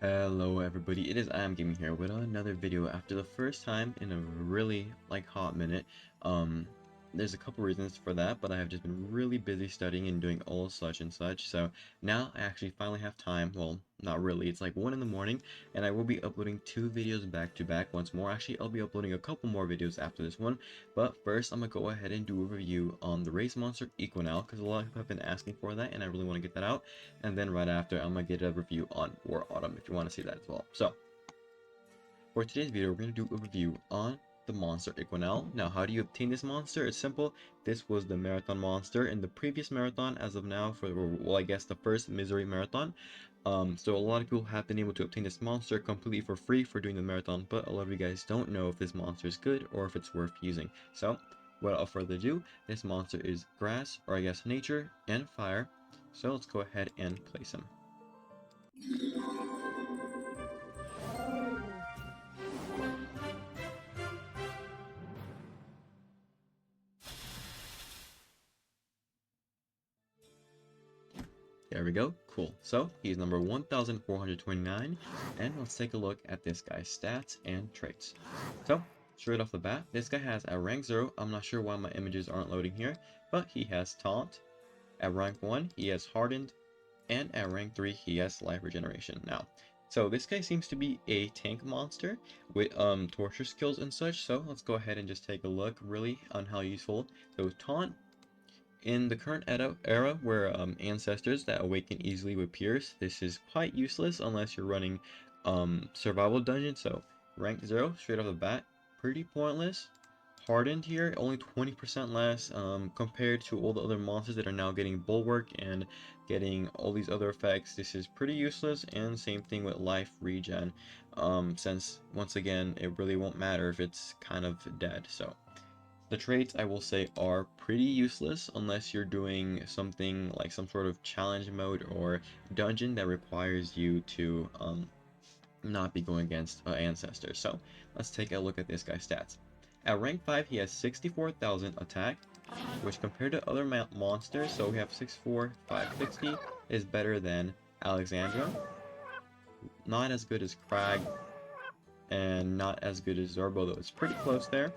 Hello everybody, it is I Am Gaming here with another video after the first time in a really hot minute. There's a couple reasons for that, but I have just been really busy studying and doing all such and such, so now I actually finally have time. Well, not really, it's like 1 in the morning, and I will be uploading 2 videos back to back once more. Actually, I'll be uploading a couple more videos after this one, but first I'm gonna go ahead and do a review on the race monster Equinowl, because a lot of people have been asking for that, and I really want to get that out. And then right after, I'm gonna get a review on War Autumn if you want to see that as well. So for today's video, we're going to do a review on the monster Equinowl. Now, how do you obtain this monster? It's simple. This was the marathon monster in the previous marathon as of now for, well, I guess the first Misery marathon. So a lot of people have been able to obtain this monster completely for free for doing the marathon, but a lot of you guys don't know if this monster is good or if it's worth using. So without further ado, this monster is grass, or I guess nature, and fire. So let's go ahead and place him. There we go. Cool. So he's number 1429, and let's take a look at this guy's stats and traits. So straight off the bat, this guy has at rank 0, I'm not sure why my images aren't loading here, but he has taunt. At rank 1, he has hardened, and at rank 3, he has life regeneration. Now, so this guy seems to be a tank monster with torture skills and such, so let's go ahead and just take a look really on how useful. So taunt, in the current era where ancestors that awaken easily with Pierce, this is quite useless unless you're running survival dungeon. So rank 0 straight off the bat, pretty pointless. Hardened here, only 20% less compared to all the other monsters that are now getting bulwark and getting all these other effects. This is pretty useless, and same thing with life regen, since once again it really won't matter if it's kind of dead. So the traits, I will say, are pretty useless unless you're doing something like some sort of challenge mode or dungeon that requires you to not be going against ancestors. So let's take a look at this guy's stats. At rank 5, he has 64,000 attack, which compared to other monsters, so we have 64, 560, is better than Alexandra. Not as good as Crag, and not as good as Zorbo, though it's pretty close there.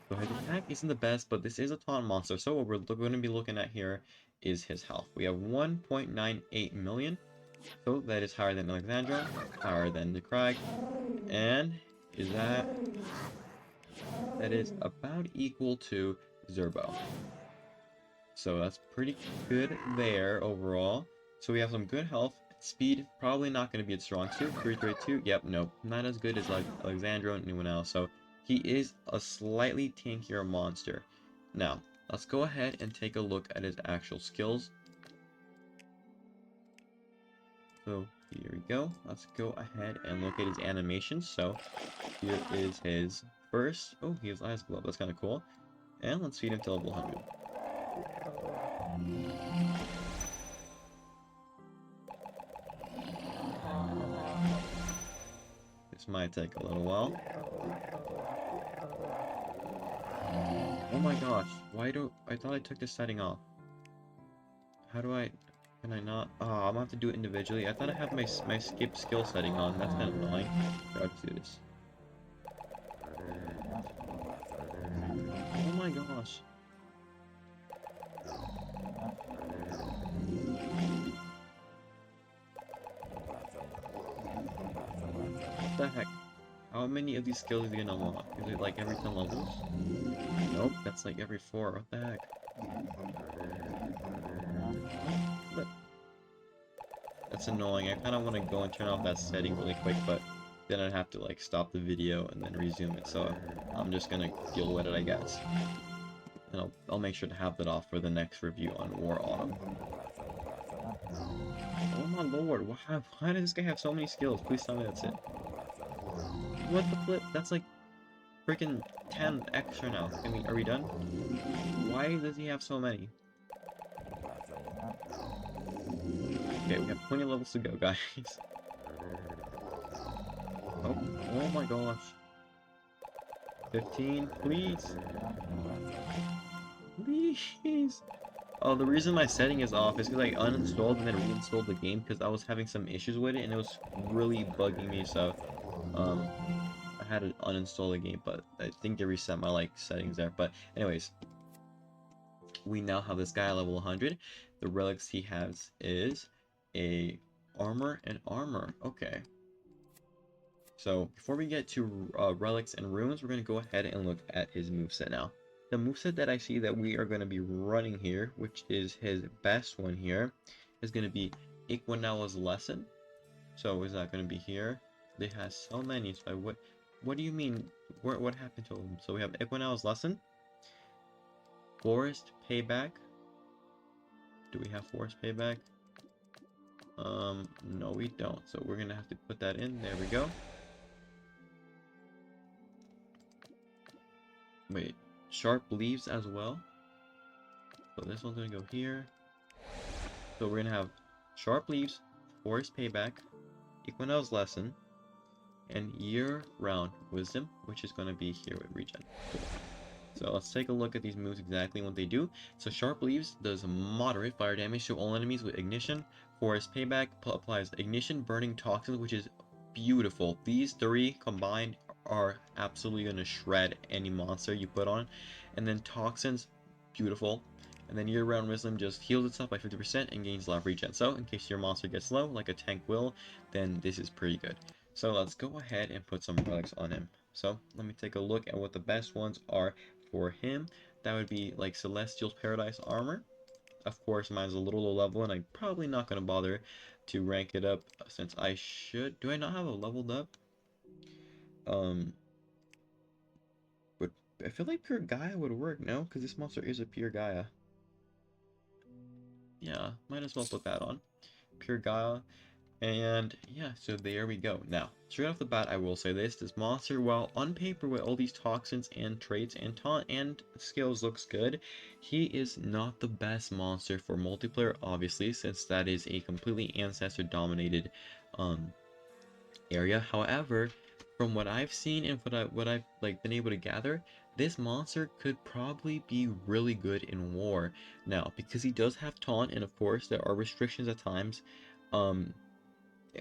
So his attack isn't the best, but this is a taunt monster, so what we're going to be looking at here is his health. We have 1.98 million, so that is higher than Alexandra, higher than the Crag, and is that is about equal to Zerbo. So that's pretty good there overall. So we have some good health. Speed, probably not going to be its strong suit. 332, yep, nope, not as good as like Alexandra and anyone else. So he is a slightly tankier monster. Now, let's go ahead and take a look at his actual skills. So here we go. Let's go ahead and look at his animations. So here is his first. Oh, he has Ice Glove. That's kind of cool. And let's feed him to level 100. This might take a little while. Oh my gosh, why do I thought I took this setting off? How do I, can I not? Oh, I'm gonna have to do it individually. I thought I had my skip skill setting on. That's kind of annoying. Here, I'll just do this. Oh my gosh. What the heck? How many of these skills is he gonna unlock? Is it like every 10 levels? Nope, that's like every 4. What the heck? But that's annoying. I kind of want to go and turn off that setting really quick, but then I'd have to like stop the video and then resume it. So I'm just gonna deal with it, I guess. And I'll make sure to have that off for the next review on War Autumn. Oh my lord, why does this guy have so many skills? Please tell me that's it. What the flip? That's like freaking 10 extra now. Are we done? Why does he have so many? Okay, we have 20 levels to go, guys. Oh my gosh. 15, please. Please. Oh, the reason my setting is off is because I uninstalled and then reinstalled the game because I was having some issues with it and it was really bugging me. So, um, I had to uninstall the game, but I think they reset my like settings there. But anyways, we now have this guy at level 100. The relics he has is a armor and armor. Okay. So before we get to relics and runes, we're going to go ahead and look at his moveset now. The moveset that I see that we are going to be running here, which is his best one here, is going to be Equinow's Lesson. So is that going to be here? They have so many. So what do you mean? What happened to him? So we have Equinow's Lesson, Forest Payback. Do we have Forest Payback? No, we don't. So we're gonna have to put that in. There we go. Wait, Sharp Leaves as well. So this one's gonna go here. So we're gonna have Sharp Leaves, Forest Payback, Equinell's Lesson, and Year-Round Wisdom, which is gonna be here with Regen. Cool. So let's take a look at these moves exactly what they do. So Sharp Leaves does moderate fire damage to all enemies with Ignition. Forest Payback applies Ignition, Burning Toxins, which is beautiful. These three combined are absolutely going to shred any monster you put on. And then Toxins, beautiful. And then Year-Round Wisdom just heals itself by 50% and gains a lot of regen. So in case your monster gets low, like a tank will, then this is pretty good. So let's go ahead and put some relics on him. So let me take a look at what the best ones are for him. That would be like Celestial's Paradise Armor. Of course, mine's a little low level, and I'm probably not going to bother to rank it up since I should. Do I not have a leveled up? But I feel like Pure Gaia would work, no? Because this monster is a Pure Gaia. Yeah, might as well put that on. Pure Gaia. And yeah, so there we go. Now, straight off the bat, I will say this monster, while on paper with all these toxins and traits and taunt and skills looks good, he is not the best monster for multiplayer, obviously, since that is a completely ancestor-dominated area. However, from what I've seen and what I've like been able to gather, this monster could probably be really good in war. Now, because he does have taunt, and of course there are restrictions at times,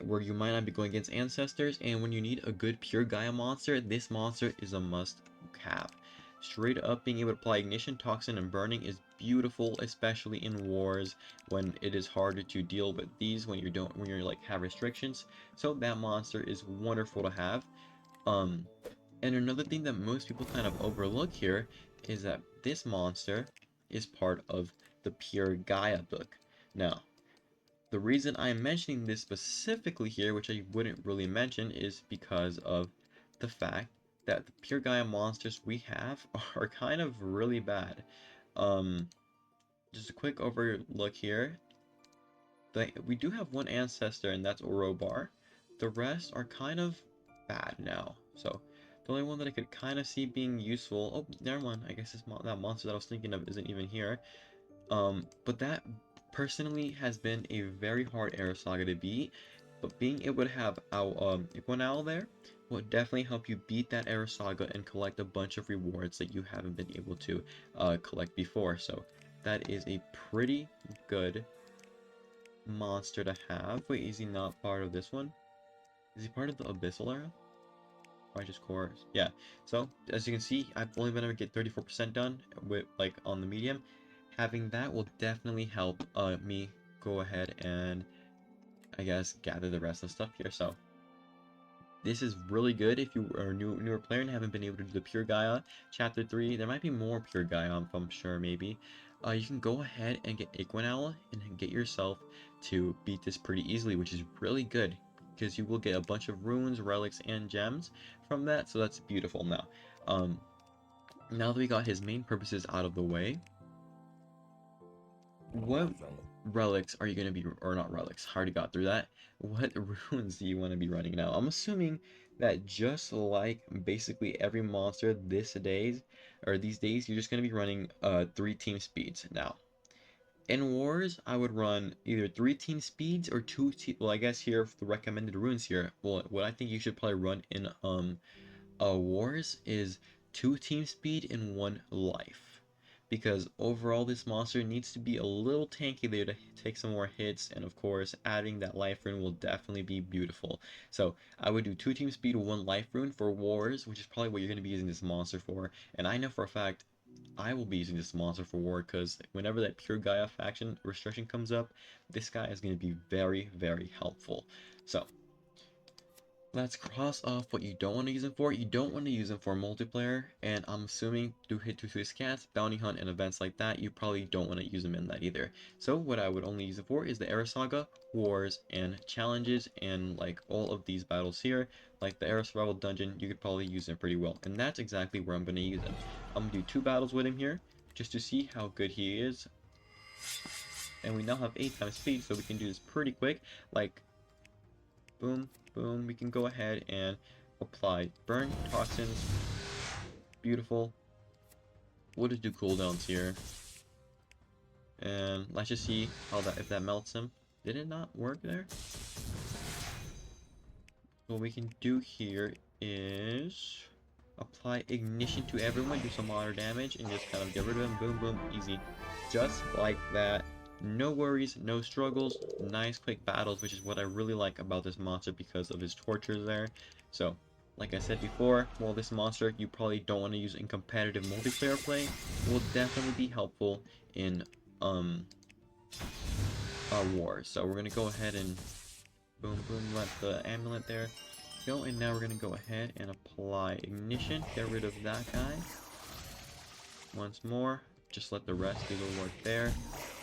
where you might not be going against ancestors, and when you need a good pure Gaia monster, this monster is a must have. Straight up, being able to apply Ignition, Toxin, and Burning is beautiful, especially in wars when it is harder to deal with these when you're like have restrictions. So that monster is wonderful to have. And another thing that most people kind of overlook here is that this monster is part of the Pure Gaia book. Now, the reason I'm mentioning this specifically here, which I wouldn't really mention, is because of the fact that the Pure Gaia monsters we have are kind of really bad. Just a quick overlook here. We do have one ancestor, and that's Orobar. The rest are kind of bad now. So the only one that I could kind of see being useful. Oh, never mind. I guess that monster that I was thinking of isn't even here. But that personally has been a very hard Era Saga to beat, but being able to have our Equinowl there will definitely help you beat that Era Saga and collect a bunch of rewards that you haven't been able to collect before. So that is a pretty good monster to have. Wait, is he not part of this one? Is he part of the Abyssal Era? Righteous Core. Yeah. So as you can see, I've only been able to get 34% done with like on the medium. Having that will definitely help me go ahead and I guess gather the rest of the stuff here. So this is really good if you are a newer player and haven't been able to do the Pure Gaia Chapter 3. There might be more Pure Gaia, if I'm sure, maybe. You can go ahead and get Equinowl and get yourself to beat this pretty easily, which is really good because you will get a bunch of runes, relics, and gems from that. So that's beautiful. Now, now that we got his main purposes out of the way, what relics are you going to be, or not relics, I already got through that. What runes do you want to be running now? I'm assuming that just like basically every monster these days, you're just going to be running 3 team speeds. Now, in wars, I would run either 3 team speeds or 2 team, well, I guess here, the recommended runes here, well, what I think you should probably run in wars is 2 team speed and 1 life. because overall this monster needs to be a little tanky there to take some more hits, and of course adding that life rune will definitely be beautiful. So I would do 2 team speed, 1 life rune for wars, which is probably what you're going to be using this monster for, and I know for a fact I will be using this monster for war, because whenever that pure Gaia faction restriction comes up, this guy is going to be very, very helpful. So let's cross off what you don't want to use him for. You don't want to use him for multiplayer, and I'm assuming to hit 2 scats, bounty hunt, and events like that, you probably don't want to use him in that either. So what I would only use him for is the Era Saga, wars, and challenges, and like all of these battles here, like the Era Survival Dungeon, you could probably use him pretty well, and that's exactly where I'm going to use him. I'm going to do 2 battles with him here, just to see how good he is, and we now have 8 times speed, so we can do this pretty quick, like, boom, boom, we can go ahead and apply burn toxins. Beautiful. We'll just do cooldowns here. And let's just see how that, if that melts him. Did it not work there? What we can do here is apply ignition to everyone, do some water damage, and just kind of get rid of them. Boom, boom, easy. Just like that. No worries, no struggles, nice quick battles, which is what I really like about this monster because of his tortures there. So, like I said before, well, this monster you probably don't want to use in competitive multiplayer play. Will definitely be helpful in war. So we're gonna go ahead and boom, boom, let the amulet there go, and now we're gonna go ahead and apply ignition, get rid of that guy. Once more. Just let the rest do the work there.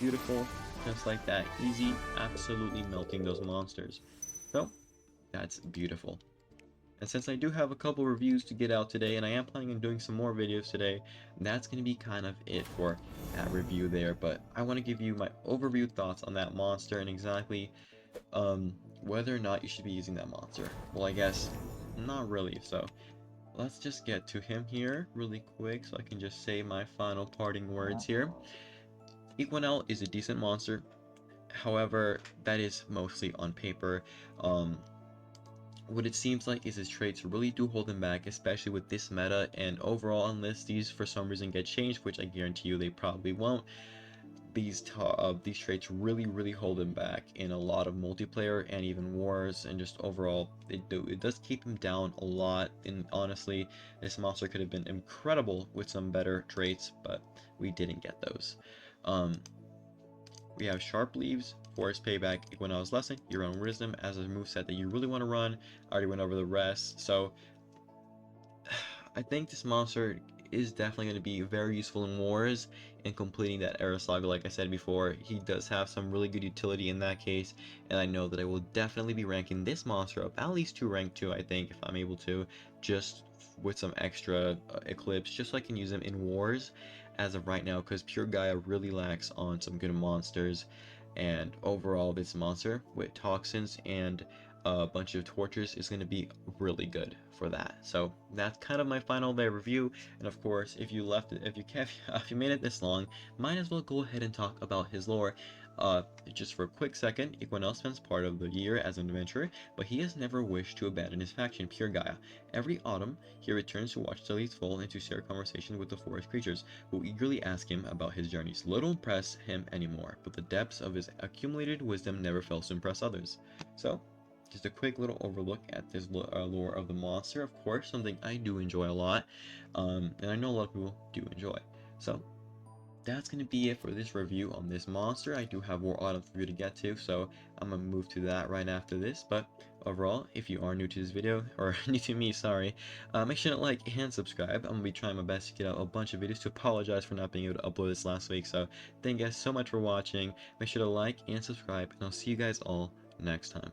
Beautiful. Just like that. Easy. Absolutely melting those monsters. So, that's beautiful. And since I do have a couple reviews to get out today, and I am planning on doing some more videos today, that's going to be kind of it for that review there. But I want to give you my overview thoughts on that monster and exactly whether or not you should be using that monster. Well, I guess not really, so let's just get to him here really quick so I can just say my final parting words here. Equinowl is a decent monster. However, that is mostly on paper. What it seems like is his traits really do hold him back, especially with this meta, and overall, unless these for some reason get changed, which I guarantee you they probably won't, these traits really hold him back in a lot of multiplayer and even wars, and just overall it does keep him down a lot. And honestly, this monster could have been incredible with some better traits, but we didn't get those. We have Sharp Leaves, Forest Payback, Equinow's Lesson, Your Own Wisdom as a moveset that you really want to run. I already went over the rest, so I think this monster is definitely going to be very useful in wars and completing that Era Saga. Like I said before, he does have some really good utility in that case, and I know that I will definitely be ranking this monster up at least to rank 2, I think, if I'm able to, just with some extra Eclipse, just so I can use him in wars as of right now, because Pure Gaia really lacks on some good monsters. And overall, this monster with toxins and a bunch of tortures is going to be really good for that. So that's kind of my final day review. And of course, if you made it this long, might as well go ahead and talk about his lore. Just for a quick second, Equinowl spends part of the year as an adventurer, but he has never wished to abandon his faction, Pure Gaia. Every autumn, he returns to watch the leaves fall and to share conversations with the forest creatures, who eagerly ask him about his journeys. Little impress him anymore, but the depths of his accumulated wisdom never fails to impress others. So, just a quick little overlook at this lore of the monster. Of course, something I do enjoy a lot, and I know a lot of people do enjoy. So, that's going to be it for this review on this monster. I do have more items for you to get to, so I'm going to move to that right after this. But overall, if you are new to this video, or new to me, sorry, make sure to like and subscribe. I'm going to be trying my best to get out a bunch of videos, to apologize for not being able to upload this last week. So thank you guys so much for watching. Make sure to like and subscribe, and I'll see you guys all next time.